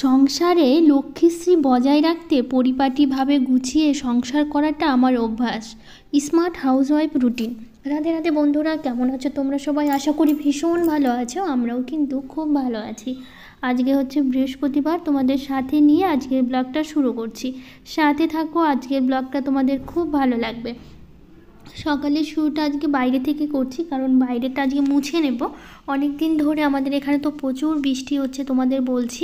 সংসারে লক্ষ্মীশ্রী বজায় রাখতে পরিপাটিভাবে গুছিয়ে সংসার করাটা আমার অভ্যাস। Smart housewife routine. Radhe Radhe বন্ধুরা, কেমন আছো তোমরা সবাই? আশা করি ভীষণ ভালো আছো। আমরাও কিন্তু খুব ভালো আছি। আজকে হচ্ছে বৃহস্পতিবার, তোমাদের সাথে নিয়ে আজকের ব্লগটা শুরু করছি। সাথে থাকো, আজকের ব্লগটা তোমাদের খুব ভালো লাগবে। সকালে শুরুটা আজকে বাইরে থেকে করছি, কারণ বাইরেটা আজকে মুছে নেব। অনেক দিন ধরে আমাদের এখানে তো প্রচুর বৃষ্টি হচ্ছে, তোমাদের বলছি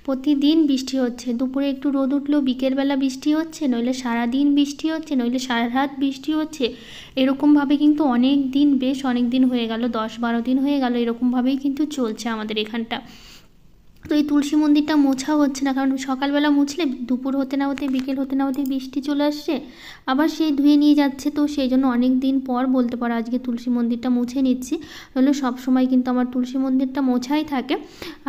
প্রতিদিন বৃষ্টি হচ্ছে। দুপুরে একটু রোদ উঠলেও বিকেলবেলা বৃষ্টি হচ্ছে, নইলে সারাদিন বৃষ্টি হচ্ছে, নইলে সারা রাত বৃষ্টি হচ্ছে। এরকমভাবে কিন্তু অনেক দিন, বেশ অনেক দিন হয়ে গেল, 10-12 দিন হয়ে গেল, এরকমভাবেই কিন্তু চলছে আমাদের এখানটা। তো এই তুলসী মন্দিরটা মোছা হচ্ছে না, কারণ সকালবেলা মুছলে দুপুর হতে না হতে, বিকেল হতে না হতে বৃষ্টি চলে আসছে, আবার সেই ধুয়ে নিয়ে যাচ্ছে। তো সেই জন্য অনেক দিন পর বলতে পারো আজকে তুলসী মন্দিরটা মুছে নিচ্ছি। হলো সব সময় কিন্তু আমার তুলসী মন্দিরটা মোছাই থাকে,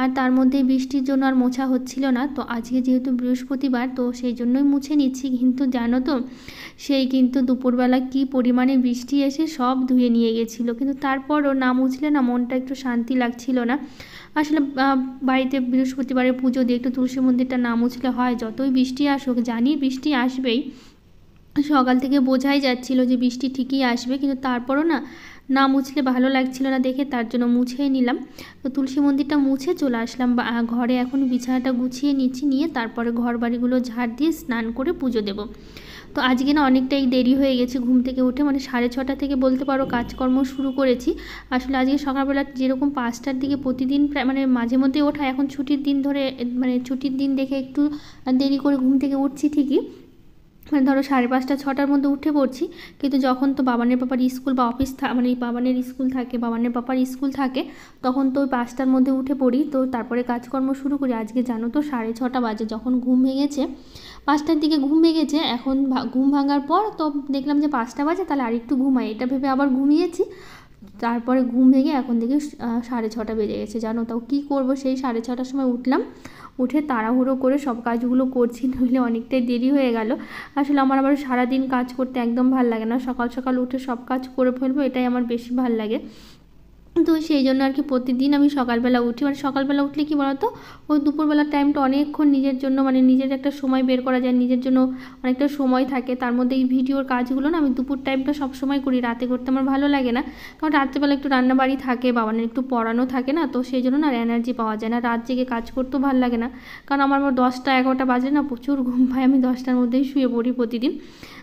আর তার মধ্যে বৃষ্টির জন্য আর মোছা হচ্ছিল না। তো আজকে যেহেতু বৃহস্পতিবার, তো সেই জন্যই মুছে নিচ্ছি। কিন্তু জানো তো, সেই কিন্তু দুপুরবেলা কি পরিমাণে বৃষ্টি এসে সব ধুয়ে নিয়ে গেছিলো। কিন্তু তারপরও না মুছলে না মনটা একটু শান্তি লাগছিল না। আসলে বাড়িতে বৃহস্পতিবারে পুজো দিয়ে একটু তুলসী মন্দিরটা না মুছলে হয়? যতই বৃষ্টি আসুক, জানি বৃষ্টি আসবেই, সকাল থেকে বোঝাই যাচ্ছিল যে বৃষ্টি ঠিকই আসবে, কিন্তু তারপরও না মুছলে ভালো লাগছিল না দেখে, তার জন্য মুছেই নিলাম। তো তুলসী মন্দিরটা মুছে চলে আসলাম ঘরে। এখন বিছানাটা গুছিয়ে নিচ্ছি, নিয়ে তারপরে ঘর বাড়িগুলো ঝাড় দিয়ে স্নান করে পুজো দেব। তো আজকে না অনেকটাই দেরি হয়ে গেছে ঘুম থেকে উঠে, মানে 6:30 থেকে বলতে পারো কাজকর্ম শুরু করেছি। আসলে আজকে সকালবেলা যেরকম 5টার দিকে প্রতিদিন প্রায় মানে মাঝে মধ্যে ওঠা, এখন ছুটির দিন ধরে মানে ছুটির দিন দেখে একটু দেরি করে ঘুম থেকে উঠছি ঠিকই, মানে ধরো 5:30-6টার মধ্যে উঠে পড়ছি। কিন্তু যখন তো বাবানের পাপার স্কুল বা অফিস মানে বাবানের স্কুল থাকে, বাবানের পাপার স্কুল থাকে, তখন তো ওই 5টার মধ্যে উঠে পড়ি। তো তারপরে কাজকর্ম শুরু করি। আজকে জানো তো 6:30 বাজে যখন ঘুম ভেঙেছে, 5টার দিকে ঘুম ভেঙেছে। এখন ঘুম ভাঙার পর তো দেখলাম যে 5টা বাজে, তাহলে আরেকটু ঘুমাই, এটা ভেবে আবার ঘুমিয়েছি। তারপরে ঘুম ভেঙে এখন থেকে 6:30 বেজে গেছে। জানো তাও কী করবো, সেই 6:30টার সময় উঠলাম, উঠে তাড়াহুড়ো করে সব কাজগুলো করছি, নইলে অনেকটাই দেরি হয়ে গেল। আসলে আমার আবার সারাদিন কাজ করতে একদম ভাল লাগে না, সকাল সকাল উঠে সব কাজ করে ফেলবো, এটাই আমার বেশি ভাল লাগে। তো সেই জন্য আর কি প্রতিদিন আমি সকালবেলা উঠি। মানে সকালবেলা উঠলে কি বলতো, ওই দুপুরবেলার টাইমটা অনেকক্ষণ নিজের জন্য, মানে নিজের একটা সময় বের করা যায়, নিজের জন্য অনেকটা সময় থাকে। তার মধ্যে এই ভিডিওর কাজগুলো না আমি দুপুর টাইমটা সবসময় করি, রাতে করতে আমার ভালো লাগে না, কারণ রাত্রেবেলা একটু রান্নাবাড়ি থাকে, বাবানের একটু পড়ানো থাকে না, তো সেই জন্য না এনার্জি পাওয়া যায় না, রাত জেগে কাজ করতেও ভালো লাগে না। কারণ আমার 10টা-11টা বাজে না প্রচুর ঘুম পায়, আমি 10টার মধ্যেই শুয়ে পড়ি প্রতিদিন।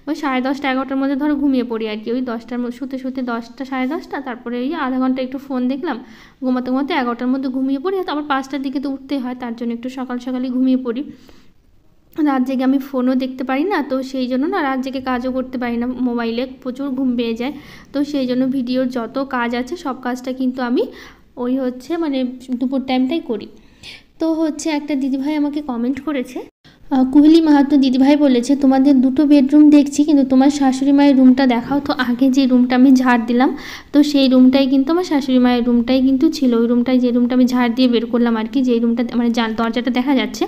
ওই 10:30-11টার মধ্যে ধরো ঘুমিয়ে পড়ি আর কি। ওই 10টার মধ্যে শুতে 10টা-10:30, তারপরে এই আধা ঘন্টা একটু ফোন দেখলাম, ঘুমাতে ঘুমাতে 11টার মধ্যে ঘুমিয়ে পড়ি। আবার 5টার দিকে তো উঠতে হয়, তার জন্য একটু সকাল সকালই ঘুমিয়ে পড়ি। রাত জেগে আমি ফোনও দেখতে পারি না, তো সেই জন্য না রাত জেগে কাজও করতে পারি না, মোবাইলে প্রচুর ঘুম পেয়ে যায়। তো সেই জন্য ভিডিওর যত কাজ আছে সব কাজটা কিন্তু আমি ওই হচ্ছে মানে দুপুর টাইমটাই করি। তো হচ্ছে একটা দিদিভাই আমাকে কমেন্ট করেছে, কুহেলি মাহাতো দিদিভাই বলেছে, তোমাদের 2টো বেডরুম দেখছি, কিন্তু তোমার শাশুড়ি মায়ের রুমটা দেখাও। তো আগে যে রুমটা আমি ঝাড় দিলাম, তো সেই রুমটাই কিন্তু আমার শাশুড়ি মায়ের রুমটাই কিন্তু ছিল। ওই রুমটাই, যে রুমটা আমি ঝাড় দিয়ে বের করলাম আর কি, যেই রুমটা মানে দরজাটা দেখা যাচ্ছে,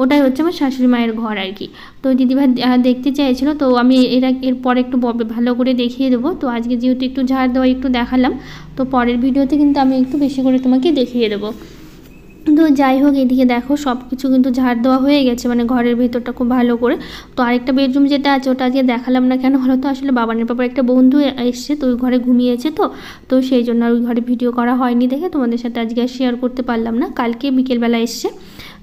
ওটাই হচ্ছে আমার শাশুড়ি মায়ের ঘর আর কি। তো দিদিভাই দেখতে চাইছিল, তো আমি এরপর একটু ভালো করে দেখিয়ে দেবো। তো আজকে যেহেতু একটু ঝাড় দেওয়া একটু দেখালাম, তো পরের ভিডিওতে কিন্তু আমি একটু বেশি করে তোমাকে দেখিয়ে দেবো। তো যাই হোক, এদিকে দেখো সব কিছু কিন্তু ঝাড় দেওয়া হয়ে গেছে, মানে ঘরের ভেতরটা খুব ভালো করে। তো আরেকটা বেডরুম যেটা আছে ওটা আজকে দেখালাম না কেন হলো, তো আসলে বাবানের পাপার একটা বন্ধু এসছে, তো ওই ঘরে ঘুমিয়েছে, তো সেই জন্য আর ওই ঘরে ভিডিও করা হয়নি দেখে তোমাদের সাথে আজকে আর শেয়ার করতে পারলাম না। কালকে বিকেলবেলা এসছে,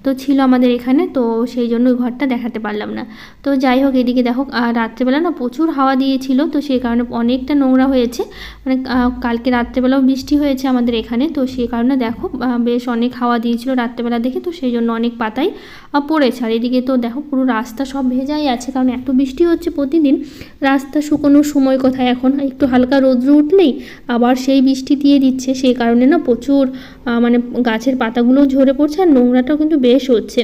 তো ছিল আমাদের এখানে, তো সেই জন্য ওই ঘরটা দেখাতে পারলাম না। তো যাই হোক, এদিকে দেখো রাত্রেবেলা না প্রচুর হাওয়া দিয়েছিল, তো সেই কারণে অনেকটা নোংরা হয়েছে। মানে কালকে রাত্রেবেলাও বৃষ্টি হয়েছে আমাদের এখানে, তো সেই কারণে দেখো বেশ অনেক হাওয়া দিয়েছিল রাত্রেবেলা দেখে, তো সেই জন্য অনেক পাতাই পড়েছে। আর এদিকে তো দেখো পুরো রাস্তা সব ভেজাই আছে, কারণ এত বৃষ্টি হচ্ছে প্রতিদিন, রাস্তা শুকোনোর সময় কোথায়, এখন একটু হালকা রৌদ্র উঠলেই আবার সেই বৃষ্টি দিয়ে দিচ্ছে, সেই কারণে না প্রচুর মানে গাছের পাতাগুলোও ঝরে পড়ছে, আর নোংরাটাও কিন্তু বেশ হচ্ছে।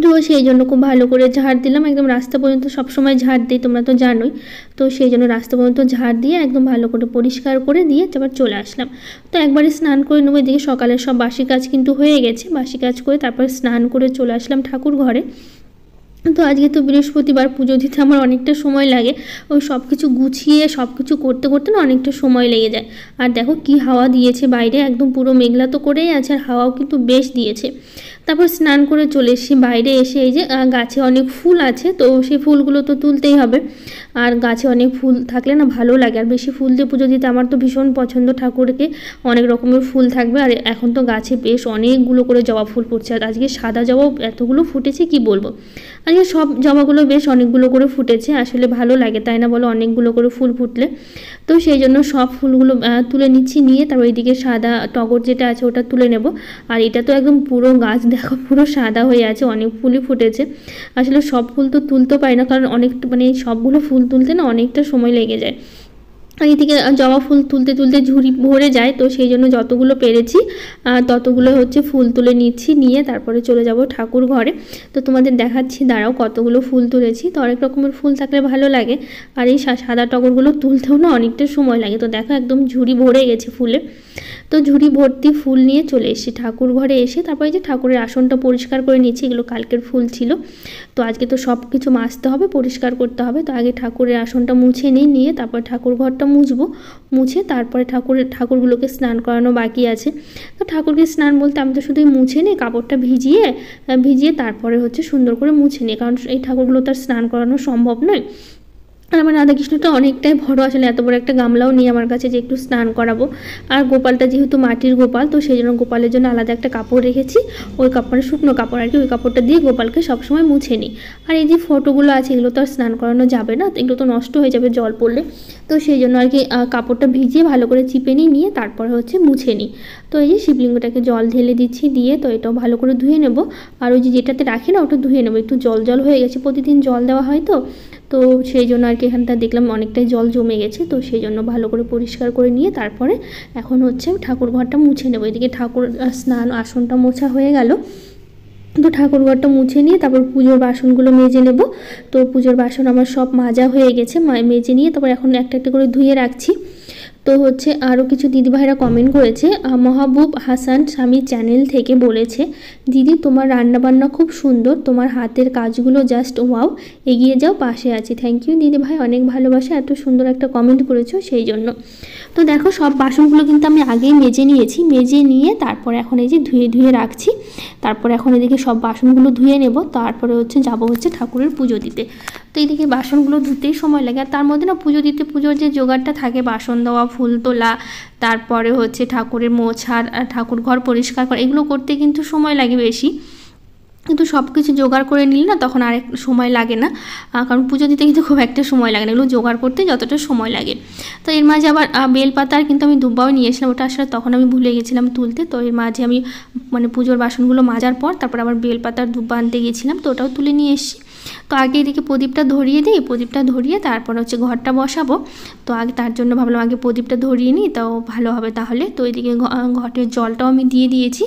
তো সেই জন্য খুব ভালো করে ঝাড় দিলাম, একদম রাস্তা পর্যন্ত সবসময় ঝাড় দিই, তোমরা তো জানোই। তো সেই জন্য রাস্তা পর্যন্ত ঝাড় দিয়ে একদম ভালো করে পরিষ্কার করে দিয়ে তারপর চলে আসলাম। তো একবারে স্নান করে নেবো। এদিকে সকালের সব বাসি কাজ কিন্তু হয়ে গেছে, বাসি কাজ করে তারপর স্নান করে চলে আসলাম ঠাকুর ঘরে। তো আজকে তো বৃহস্পতিবার, পুজো দিতে আমার অনেকটা সময় লাগে, ওই সব কিছু গুছিয়ে সব কিছু করতে করতে না অনেকটা সময় লেগে যায়। আর দেখো কি হাওয়া দিয়েছে বাইরে, একদম পুরো মেঘলা তো করেই আছে, আর হাওয়াও কিন্তু বেশ দিয়েছে। তারপর স্নান করে চলে এসেছি বাইরে। এসে এই যে গাছে অনেক ফুল আছে, তো সেই ফুলগুলো তো তুলতেই হবে। আর গাছে অনেক ফুল থাকলে না ভালো লাগে, আর বেশি ফুল দিয়ে পুজো দিতে আমার তো ভীষণ পছন্দ। ঠাকুরকে অনেক রকমের ফুল থাকবে, আর এখন তো গাছে বেশ অনেকগুলো করে জবা ফুল ফুটছে। আর আজকে সাদা জবা এতগুলো ফুটেছে কি বলবো। আজকে সব জবাগুলো বেশ অনেকগুলো করে ফুটেছে, আসলে ভালো লাগে তাই না বলো, অনেকগুলো করে ফুল ফুটলে। তো সেই জন্য সব ফুলগুলো তুলে নিচ্ছি, নিয়ে তারপর ওইদিকে সাদা টগর যেটা আছে ওটা তুলে নেব। আর এটা তো একদম পুরো গাছ দেখো পুরো সাদা হয়ে আছে, অনেক ফুলই ফুটেছে। আসলে সব ফুল তো তুলতে পারি না, কারণ অনেক মানে সবগুলো ফুল তুলতে না অনেকটা সময় লেগে যায়। আর এদিকে জবা ফুল তুলতে তুলতে ঝুড়ি ভরে যায়, তো সেই জন্য যতগুলো পেরেছি ততগুলো হচ্ছে ফুল তুলে নিচ্ছি, নিয়ে তারপরে চলে যাব ঠাকুর ঘরে। তো তোমাদের দেখাচ্ছি দাঁড়াও কতগুলো ফুল তুলেছি। তো অনেক রকমের ফুল থাকলে ভালো লাগে, আর এই সাদা টগরগুলো তুলতেও না অনেকটা সময় লাগে। তো দেখো একদম ঝুড়ি ভরে গেছে ফুলে। তো ঝুড়ি ভর্তি ফুল নিয়ে চলে এসেছি ঠাকুর ঘরে। এসে তারপরে যে ঠাকুরের আসনটা পরিষ্কার করে নিচ্ছি, এগুলো কালকের ফুল ছিল। তো আজকে তো সব কিছু মাজতে হবে, পরিষ্কার করতে হবে। তো আগে ঠাকুরের আসনটা মুছে নিয়ে তারপর ঠাকুর ঘরটা মুছবো। মুছে তারপরে ঠাকুরগুলোকে স্নান করানো বাকি আছে। তো ঠাকুরকে স্নান বলতে আমি তো শুধুই মুছে নিই, কাপড়টা ভিজিয়ে তারপরে হচ্ছে সুন্দর করে মুছে নিই, কারণ এই ঠাকুরগুলো তার স্নান করানো সম্ভব নয়। আর আমার রাধাকৃষ্ণটা অনেকটাই বড়, আসলে এত বড় একটা গামলাও নিয়ে আমার কাছে যে একটু স্নান করাবো। আর গোপালটা যেহেতু মাটির গোপাল, তো সেই জন্য গোপালের জন্য আলাদা একটা কাপড় রেখেছি, ওই কাপড়ে শুকনো কাপড় আর কি, ওই কাপড়টা দিয়ে গোপালকে সবসময় মুছে নিই। আর এই যে ফটোগুলো আছে এগুলো তো আর স্নান করানো যাবে না, এগুলো তো নষ্ট হয়ে যাবে জল পড়লে। তো সেই জন্য আর কি কাপড়টা ভিজিয়ে ভালো করে চিপে নিয়ে তারপরে হচ্ছে মুছে নিই। তো এই যে শিবলিঙ্গটাকে জল ঢেলে দিচ্ছি, দিয়ে তো এটাও ভালো করে ধুয়ে নেব। আর ওই যে যেটাতে রাখি না ওটা ধুয়ে নেবো, একটু জল জল হয়ে গেছে, প্রতিদিন জল দেওয়া হয় তো সেই জন্য আর কি এখানটা দেখলাম অনেকটাই জল জমে গেছে। তো সেই জন্য ভালো করে পরিষ্কার করে নিয়ে তারপরে এখন হচ্ছে ঠাকুর ঘরটা মুছে নেবো। এদিকে ঠাকুর স্নান আসনটা মোছা হয়ে গেল, তো ঠাকুর ঘরটা মুছে নিয়ে তারপর পুজোর বাসনগুলো মেজে নেব। তো পুজোর বাসন আমার সব মাজা হয়ে গেছে, মেজে নিয়ে তারপর এখন একটা একটা করে ধুয়ে রাখছি। তো হচ্ছে আরও কিছু দিদিভাইরা কমেন্ট করেছে। মাহবুব হাসান স্বামী চ্যানেল থেকে বলেছে, দিদি তোমার রান্নাবান্না খুব সুন্দর, তোমার হাতের কাজগুলো জাস্ট ওয়াও, এগিয়ে যাও, পাশে আছি। থ্যাংক ইউ দিদিভাই, অনেক ভালোবাসা, এত সুন্দর একটা কমেন্ট করেছো সেই জন্য। তো দেখো সব বাসনগুলো কিন্তু আমি আগেই মেজে নিয়েছি, মেজে নিয়ে তারপরে এখন এই যে ধুয়ে রাখছি। তারপরে এখন এদিকে সব বাসনগুলো ধুয়ে নেব, তারপরে হচ্ছে যাবো হচ্ছে ঠাকুরের পুজো দিতে। তো এইদিকে বাসনগুলো ধুতেই সময় লাগে, আর তার মধ্যে না পুজো দিতে পুজোর যে জোগাড়টা থাকে, বাসন দেওয়া, ফুল তোলা, তারপরে হচ্ছে ঠাকুরের মোছার, ঠাকুর ঘর পরিষ্কার করা, এগুলো করতে কিন্তু সময় লাগে বেশি। কিন্তু সব কিছু জোগাড় করে নিলে না তখন আরেক সময় লাগে না, কারণ পুজো দিতে কিন্তু খুব একটা সময় লাগে না, এগুলো জোগাড় করতে যতটা সময় লাগে। তো এর মাঝে আবার বেলপাতার কিন্তু আমি দুব্বাও নিয়ে এসেছিলাম, ওটা আসলে তখন আমি ভুলে গেছিলাম তুলতে। তো এর মাঝে আমি মানে পুজোর বাসনগুলো মাজার পর তারপর আবার বেলপাতার দুব্বা আনতে গিয়েছিলাম, তো ওটাও তুলে নিয়ে এসেছি। তো আগে এদিকে প্রদীপটা ধরিয়ে দিই, প্রদীপটা ধরিয়ে তারপর হচ্ছে ঘরটা বসাবো। তো আগে তার জন্য ভাবলাম আগে প্রদীপটা ধরিয়ে নিই, তাও ভালো হবে তাহলে। তো এদিকে ঘটের জলটাও আমি দিয়েছি,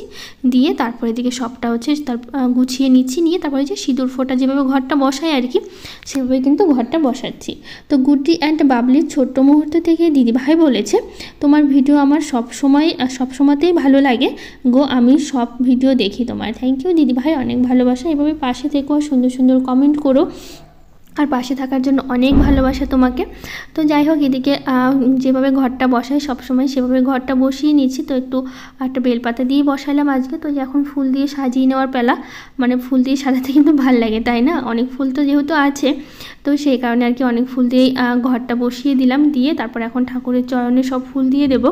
দিয়ে তারপর এদিকে সবটা হচ্ছে তার গুছিয়ে নিচ্ছি, নিয়ে তারপরে যে সিঁদুর ফোঁটা যেভাবে ঘরটা বসাই আর কি, সেভাবে কিন্তু ঘরটা বসাচ্ছি। তো গুড্ডি অ্যান্ড বাবলির ছোট্ট মুহূর্ত থেকে দিদিভাই বলেছে, তোমার ভিডিও আমার সবসময়তেই ভালো লাগে গো, আমি সব ভিডিও দেখি তোমার। থ্যাংক ইউ দিদিভাই, অনেক ভালোবাসা, এভাবে পাশে থেকো, সুন্দর সুন্দর কমেন্ট করো, আর পাশে থাকার জন্য অনেক ভালোবাসা তোমাকে। তো যাই হোক এদিকে যেভাবে ঘরটা বসাই সবসময় সেভাবে ঘরটা বসিয়ে নিচ্ছি। তো একটু একটা বেলপাতা দিয়ে বসালাম আজকে। তো এখন ফুল দিয়ে সাজিয়ে নেওয়ার পালা, মানে ফুল দিয়ে সাজাতে কিন্তু ভাল লাগে তাই না, অনেক ফুল তো যেহেতু আছে, তো সেই কারণে আর কি অনেক ফুল দিয়েই ঘরটা বসিয়ে দিলাম। দিয়ে তারপর এখন ঠাকুরের চরণে সব ফুল দিয়ে দেবো,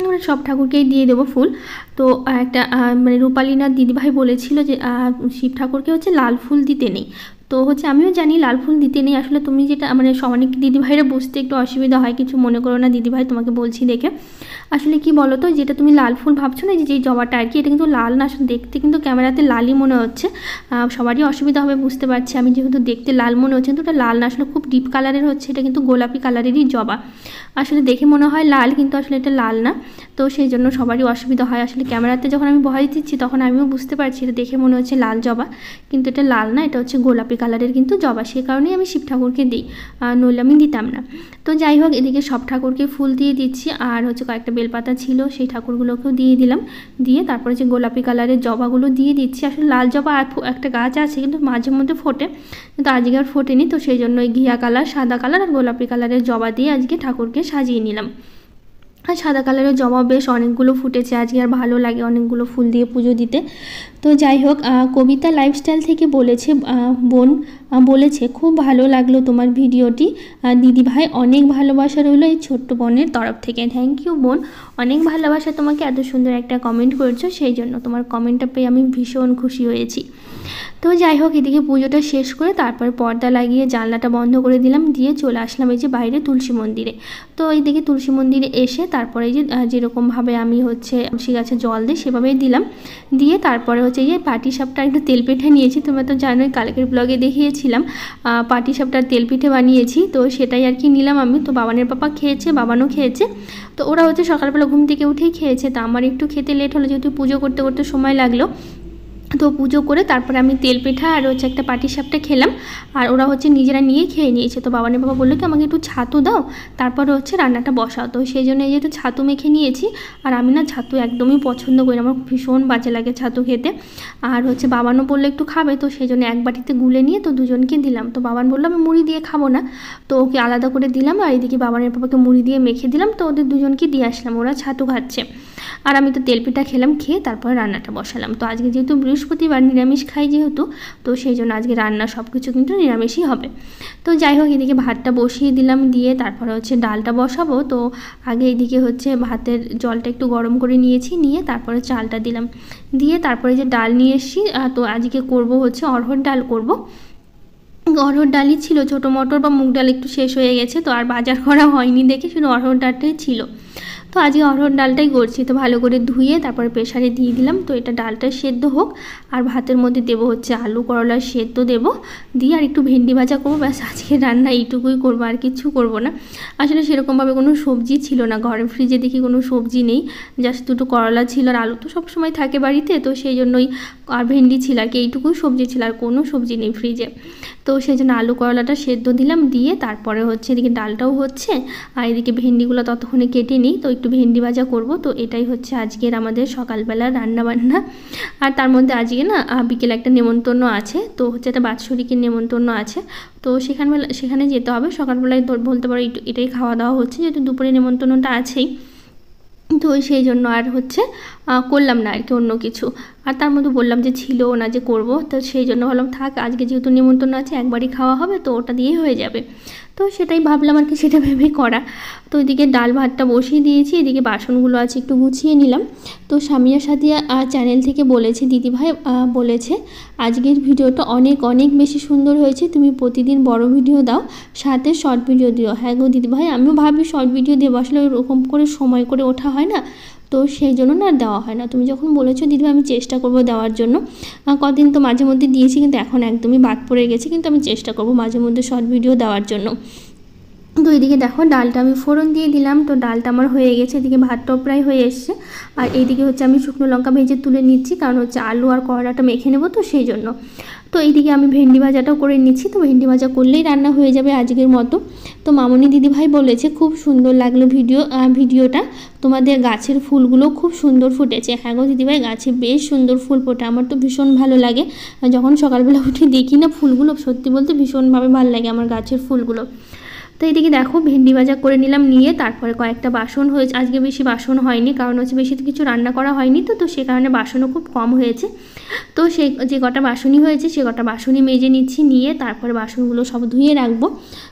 মানে সব ঠাকুরকেই দিয়ে দেবো ফুল। তো একটা মানে রূপালীনাথ দিদিভাই বলেছিল যে শিব ঠাকুরকে হচ্ছে লাল ফুল দিতে নেই। তো হচ্ছে আমিও জানি লাল ফুল দিতে নেই, আসলে তুমি যেটা মানে অনেক দিদিভাইরা বুঝতে একটু অসুবিধা হয়, কিছু মনে করো না দিদিভাই, তোমাকে বলছি দেখে। আসলে কি বলো তো, যেটা তুমি লাল ফুল ভাবছো না, যে জবাটা আর কি, এটা কিন্তু লাল না, আসলে দেখতে কিন্তু ক্যামেরাতে লালই মনে হচ্ছে। সবারই অসুবিধা হবে বুঝতে পারছি, আমি যেহেতু দেখতে লাল মনে হচ্ছে, কিন্তু ওটা লাল না, আসলে খুব ডিপ কালারের হচ্ছে, এটা কিন্তু গোলাপি কালারেরই জবা। আসলে দেখে মনে হয় লাল, কিন্তু আসলে এটা লাল না। তো সেই জন্য সবারই অসুবিধা হয়, আসলে ক্যামেরাতে যখন আমি ভয়েস দিচ্ছি তখন আমিও বুঝতে পারছি এটা দেখে মনে হচ্ছে লাল জবা, কিন্তু এটা লাল না, এটা হচ্ছে গোলাপি কালারের কিন্তু জবা, সেই কারণেই আমি শিব ঠাকুরকে দিই, নইলে আমি দিতাম না। তো যাই হোক এদিকে সব ঠাকুরকে ফুল দিয়ে দিচ্ছি, আর হচ্ছে কয়েকটা বেলপাতা ছিল সেই ঠাকুরগুলোকেও দিয়ে দিলাম, দিয়ে তারপরে যে গোলাপি কালারের জবাগুলো দিয়ে দিচ্ছি। আসলে লাল জবা একটা গাছ আছে কিন্তু মাঝে মধ্যে ফোটে, কিন্তু আজকে আর ফোটেনি, তো সেই জন্য ওই ঘিয়া কালার, সাদা কালার আর গোলাপি কালারের জবা দিয়ে আজকে ঠাকুরকে সাজিয়ে নিলাম। আর সাদা কালারের জবা বেশ অনেকগুলো ফুটেছে আজকে, আর ভালো লাগে অনেকগুলো ফুল দিয়ে পুজো দিতে। তো যাই হোক, কবিতা লাইফস্টাইল থেকে বলেছে বোন বলেছে খুব ভালো লাগলো তোমার ভিডিওটি দিদি ভাই, অনেক ভালোবাসা রইলো এই ছোট্ট বোনের তরফ থেকে। থ্যাংক ইউ বোন, অনেক ভালোবাসা তোমাকে, এত সুন্দর একটা কমেন্ট করেছো, সেই জন্য তোমার কমেন্টটা পেয়ে আমি ভীষণ খুশি হয়েছি। তো যাই হোক, এদিকে পুজোটা শেষ করে তারপর পর্দা লাগিয়ে জানলাটা বন্ধ করে দিলাম, দিয়ে চলে আসলাম এই যে বাইরে তুলসী মন্দিরে। তো এইদিকে তুলসী মন্দিরে এসে তারপরে এই যে যেরকমভাবে আমি হচ্ছে তুলসী গাছে জল দিই সেভাবেই দিলাম, দিয়ে তারপরে হচ্ছে এই যে পাটিসাপটা একটু তেলপিঠে নিয়েছি। তোমরা তো জানোই, কালকের ব্লগে দেখিয়েছিলাম পাটিসাপটার তেলপিঠে বানিয়েছি, তো সেটাই আর কি নিলাম আমি। তো বাবানের পাপা খেয়েছে, বাবানও খেয়েছে, তো ওরা হচ্ছে সকালবেলা ঘুম থেকে উঠেই খেয়েছে। তা আমার একটু খেতে লেট হলো, যেহেতু পুজো করতে করতে সময় লাগলো। তো পুজো করে তারপরে আমি তেল পিঠা আর হচ্ছে একটা পাটিসাপটা খেলাম, আর ওরা হচ্ছে নিজেরা নিয়ে খেয়ে নিয়েছে। তো বাবানের বাবা বললো কি আমাকে একটু ছাতু দাও, তারপরে হচ্ছে রান্নাটা বসাও। তো সেই জন্য এই যে একটু ছাতু মেখে নিয়েছি, আর আমি না ছাতু একদমই পছন্দ করি না, আমার ভীষণ বাজে লাগে ছাতু খেতে। আর হচ্ছে বাবানও বললো একটু খাবে, তো সেই জন্য এক বাটিতে গুলে নিয়ে তো দুজনকে দিলাম। তো বাবান বললো আমি মুড়ি দিয়ে খাবো না, তো ওকে আলাদা করে দিলাম, আর এদিকে বাবানের বাবাকে মুড়ি দিয়ে মেখে দিলাম। তো ওদের দুজনকে দিয়ে আসলাম, ওরা ছাতু খাচ্ছে, আর আমি তো তেলপিঠা খেলাম, খেয়ে তারপরে রান্নাটা বসালাম। তো আজকে যেহেতু বৃহস্পতিবার, নিরামিষ খাই যেহেতু, তো সেই জন্য আজকে রান্না সব কিছু কিন্তু নিরামিষই হবে। তো যাই হোক, এদিকে ভাতটা বসিয়ে দিলাম, দিয়ে তারপরে হচ্ছে ডালটা বসাবো। তো আগে এদিকে হচ্ছে ভাতের জলটা একটু গরম করে নিয়েছি, নিয়ে তারপরে চালটা দিলাম, দিয়ে তারপরে যে ডাল নিয়ে এসেছি। তো আজকে করব হচ্ছে অরহর ডাল করব। অরহর ডালই ছিল, ছোটো মটর বা মুগ ডাল একটু শেষ হয়ে গেছে, তো আর বাজার করা হয়নি দেখে শুধু অরহর ডালটাই ছিল। তো আজকে অরহর ডালটাই করছি। তো ভালো করে ধুয়ে তারপরে প্রেসারে দিয়ে দিলাম। তো এটা ডালটা সেদ্ধ হোক, আর ভাতের মধ্যে দেবো হচ্ছে আলু করলার সেদ্ধ দেবো, দিয়ে আর একটু ভেন্ডি ভাজা করবো, ব্যাস আজকে রান্না এইটুকুই করবো, আর কিছু করবো না। আসলে সেরকমভাবে কোনো সবজি ছিল না ঘরে, ফ্রিজে দেখি কোনো সবজি নেই, জাস্ট দুটো করলা ছিল, আর আলু তো সবসময় থাকে বাড়িতে, তো সেই জন্যই, আর ভেন্ডি ছিল আর কি, এইটুকুই সবজি ছিল, আর কোনো সবজি নেই ফ্রিজে। তো সেই জন্য আলু করলাটা সেদ্ধ দিলাম, দিয়ে তারপরে হচ্ছে এদিকে ডালটাও হচ্ছে, আর এদিকে ভেন্ডিগুলো ততক্ষণে কেটে নিই। তো একটু ভেন্ডি ভাজা করব। তো এটাই হচ্ছে আজকের আমাদের সকালবেলার রান্নাবান্না। আর তার মধ্যে আজকে না বিকেলে একটা নেমন্তন্ন আছে, তো হচ্ছে একটা বাৎসরিকের নেমন্তন্ন আছে, তো সেখানে যেতে হবে। সকালবেলায় বলতে পারো এটাই খাওয়া দাওয়া হচ্ছে, যেহেতু দুপুরে নেমন্তন্নটা আছেই, তো সেই জন্য আর হচ্ছে করলাম না আর কি অন্য কিছু। আর তার মধ্যে বললাম যে ছিল না যে করব, তো সেই জন্য ভাবলাম থাক, আজকে যেহেতু নিমন্ত্রণ আছে একবারই খাওয়া হবে, তো ওটা দিয়েই হয়ে যাবে। তো সেটাই ভাবলাম আর কি, সেটা ভেবেই করা। তো এদিকে ডাল ভাতটা বসিয়ে দিয়েছি, এদিকে বাসনগুলো আছে একটু গুছিয়ে নিলাম। তো সামিয়া সাদিয়া চ্যানেল থেকে বলেছে, দিদিভাই বলেছে আজকের ভিডিওটা অনেক অনেক বেশি সুন্দর হয়েছে, তুমি প্রতিদিন বড় ভিডিও দাও, সাথে শর্ট ভিডিও দিও। হ্যাঁ গো দিদিভাই, আমিও ভাবি শর্ট ভিডিও দেবো, আসলে ওরকম করে সময় করে ওঠা হয় না, তো সেই জন্য না দেওয়া হয় না। তুমি যখন বলেছো দিদিভাই, আমি চেষ্টা করবো দেওয়ার জন্য। কদিন তো মাঝে মধ্যে দিয়েছি, কিন্তু এখন একদমই বাদ পড়ে গেছে, কিন্তু আমি চেষ্টা করবো মাঝে মধ্যে শর্ট ভিডিও দেওয়ার জন্য। তো এদিকে দেখো ডালটা আমি ফোড়ন দিয়ে দিলাম, তো ডালটা আমার হয়ে গেছে, এদিকে ভাতটাও প্রায় হয়ে এসছে। আর এইদিকে হচ্ছে আমি শুকনো লঙ্কা ভেজে তুলে নিচ্ছি, কারণ হচ্ছে আলু আর করলাটা মেখে নেবো, তো সেই জন্য। তো এইদিকে আমি ভেন্ডি ভাজাটাও করে নিচ্ছি, তো ভেন্ডি ভাজা করলেই রান্না হয়ে যাবে আজকের মতো। তো মামনি দিদিভাই বলেছে খুব সুন্দর লাগলো ভিডিওটা, তোমাদের গাছের ফুলগুলো খুব সুন্দর ফুটেছে। হ্যাঁ গো দিদিভাই, গাছে বেশ সুন্দর ফুল ফোটে, আমার তো ভীষণ ভালো লাগে, যখন সকালবেলা উঠে দেখি না ফুলগুলো, সত্যি বলতে ভীষণভাবে ভালো লাগে আমার গাছের ফুলগুলো। তো এদিকে দেখো ভেন্ডি ভাজা করে নিলাম, নিয়ে তারপরে কয়েকটা বাসন হয়েছে, আজকে বেশি বাসন হয়নি, কারণ হচ্ছে বেশি কিছু রান্না করা হয়নি, তো সে কারণে বাসনও খুব কম হয়েছে। তো সেই যে কটা বাসনই হয়েছে সে কটা বাসনই মেজে নিচ্ছি, নিয়ে তারপরে বাসনগুলো সব ধুয়ে রাখবো।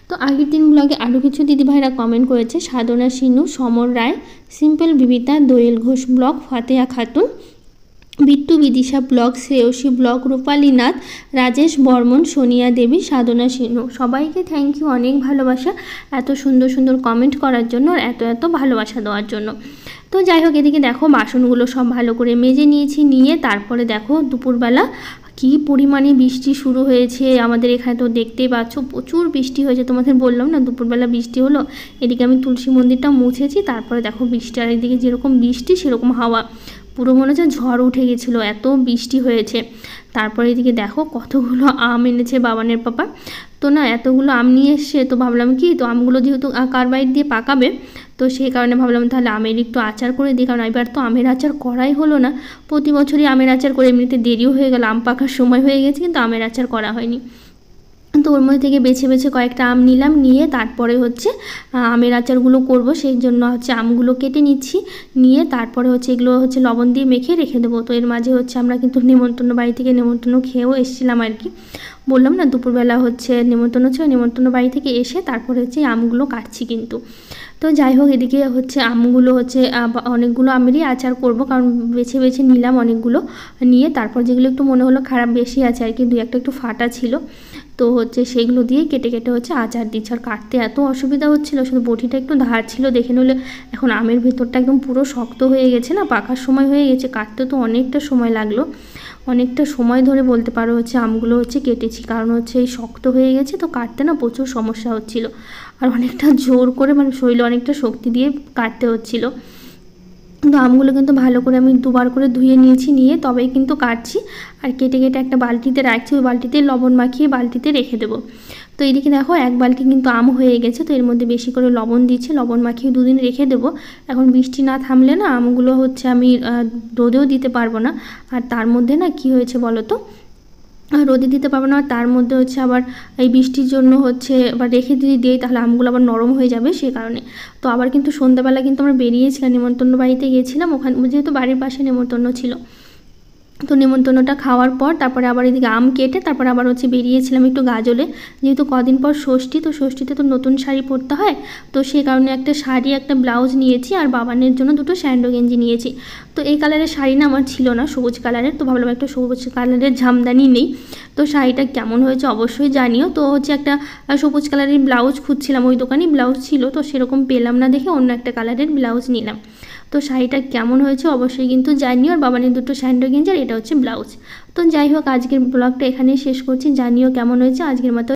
তো আগের দিন ব্লগে আরও কিছু দিদিভাইরা কমেন্ট করেছে, সাধনা সিনু, সমর রায়, সিম্পল বিবিতা, দোয়েল ঘোষ ব্লগ, ফাতেহা খাতুন, বিট্টু বিদিশা ব্লগ, শ্রেয়সী ব্লগ, রূপালী নাথ, রাজেশ বর্মন, সোনিয়া দেবী, সাধনা সিনু, সবাইকে থ্যাংক ইউ, অনেক ভালোবাসা এত সুন্দর সুন্দর কমেন্ট করার জন্য, আর এত ভালোবাসা দেওয়ার জন্য। তো যাই হোক, এদিকে দেখো বাসনগুলো সব ভালো করে মেজে নিয়েছি, নিয়ে তারপরে দেখো দুপুরবেলা কী পরিমাণে বৃষ্টি শুরু হয়েছে আমাদের এখানে, তো দেখতেই পাচ্ছ প্রচুর বৃষ্টি হয়েছে, তোমাদের বললাম না দুপুরবেলা বৃষ্টি হলো। এদিকে আমি তুলসী মন্দিরটা মুছেছি, তারপরে দেখো বৃষ্টি, আর এদিকে যেরকম বৃষ্টি সেরকম হাওয়া, পুরো মনে হচ্ছে ঝড় উঠে গেছিলো, এত বৃষ্টি হয়েছে। তারপরে এদিকে দেখো কতগুলো আম এনেছে বাবানের পাপা, তো না এতগুলো আম নিয়ে এসছে, তো ভাবলাম কি, তো আমগুলো যেহেতু কার্বাইড দিয়ে পাকাবে, তো সেই কারণে ভাবলাম তাহলে আমের একটু আচার করে দিই, কারণ এবার তো আমের আচার করাই হলো না, প্রতি বছরই আমের আচার করে, এমনিতে দেরিও হয়ে গেল, আম পাকার সময় হয়ে গেছে, কিন্তু আমের আচার করা হয়নি। তো ওর মধ্যে থেকে বেছে বেছে কয়েকটা আম নিলাম, নিয়ে তারপরে হচ্ছে আমের আচারগুলো করব, সেই জন্য হচ্ছে আমগুলো কেটে নিচ্ছি, নিয়ে তারপরে হচ্ছে এগুলো হচ্ছে লবণ দিয়ে মেখে রেখে দেবো। তো এর মাঝে হচ্ছে আমরা কিন্তু নেমন্তন্ন বাড়ি থেকে নেমন্তন্ন খেয়েও এসেছিলাম আর কি, বললাম না দুপুরবেলা হচ্ছে নেমন্তন্ন ছিল, নেমন্তন্ন বাড়ি থেকে এসে তারপরে হচ্ছে আমগুলো কাটছি কিন্তু। তো যাই হোক, এদিকে হচ্ছে আমগুলো হচ্ছে অনেকগুলো আমেরই আচার করব, কারণ বেছে বেছে নিলাম অনেকগুলো, নিয়ে তারপর যেগুলো একটু মনে হলো খারাপ বেশি আছে আর কি, দুই একটা একটু ফাটা ছিল, তো হচ্ছে সেগুলো দিয়ে কেটে কেটে হচ্ছে আচার দিচ্ছি। আর কাটতে এত অসুবিধা হচ্ছিলো, শুধু বটিটা একটু ধার ছিল দেখে নিলে, এখন আমের ভেতরটা একদম পুরো শক্ত হয়ে গেছে না, পাকার সময় হয়ে গেছে, কাটতে তো অনেকটা সময় লাগলো, অনেকটা সময় ধরে বলতে পারো হচ্ছে আমগুলো হচ্ছে কেটেছি, কারণ হচ্ছে এই শক্ত হয়ে গেছে তো কাটতে না প্রচুর সমস্যা হচ্ছিল, আর অনেকটা জোর করে মানে শরীরে অনেকটা শক্তি দিয়ে কাটতে হচ্ছিলো। তো আমগুলো কিন্তু ভালো করে আমি দুবার করে ধুয়ে নিয়েছি, নিয়ে তবেই কিন্তু কাটছি, আর কেটে কেটে একটা বালতিতে রাখছি, ওই বালতিতে লবণ মাখিয়ে বালতিতে রেখে দেবো। তো এদিকে দেখো এক বালতি কিন্তু আম হয়ে গেছে, তো এর মধ্যে বেশি করে লবণ দিচ্ছি, লবণ মাখিয়ে দুদিন রেখে দেবো। এখন বৃষ্টি না থামলে না আমগুলো হচ্ছে আমি রোদেও দিতে পারবো না, আর তার মধ্যে না কি হয়েছে বলো তো, রোদে দিতে পারবো না, আর তার মধ্যে হচ্ছে আবার এই বৃষ্টির জন্য হচ্ছে আবার রেখে যদি দিই তাহলে আমগুলো আবার নরম হয়ে যাবে, সেই কারণে। তো আবার কিন্তু সন্ধ্যাবেলা কিন্তু আমরা বেরিয়েছিলাম, নেমন্তন্ন বাড়িতে গিয়েছিলাম, ওখানে যেহেতু বাড়ির পাশে নেমন্তন্ন ছিল, তো নেমন্তন্নটা খাওয়ার পর তারপরে আবার এদিকে আম কেটে তারপরে আবার হচ্ছে বেরিয়েছিলাম একটু গাজলে, যেহেতু কদিন পর ষষ্ঠী, তো ষষ্ঠীতে তো নতুন শাড়ি পরতে হয়, তো সেই কারণে একটা শাড়ি একটা ব্লাউজ নিয়েছি, আর বাবানের জন্য দুটো স্যান্ডো গেঞ্জি নিয়েছি। তো এই কালারের শাড়ি না আমার ছিল না, সবুজ কালারের, তো ভাবলাম একটা সবুজ কালারের জামদানি নেই। তো শাড়িটা কেমন হয়েছে অবশ্যই জানিও। তো হচ্ছে একটা সবুজ কালারের ব্লাউজ খুঁজছিলাম, ওই দোকানেই ব্লাউজ ছিল, তো সেরকম পেলাম না দেখে অন্য একটা কালারের ব্লাউজ নিলাম। তো শাড়িটা কেমন হয়েছে অবশ্যই কিন্তু জানিও, আর বাবানের দুটো স্যান্ডো গেঞ্জি আর এটা হচ্ছে ব্লাউজ। তো যাই হোক, আজকের ব্লগটা এখানেই শেষ করছি, জানিও কেমন হয়েছে। আজকের মতো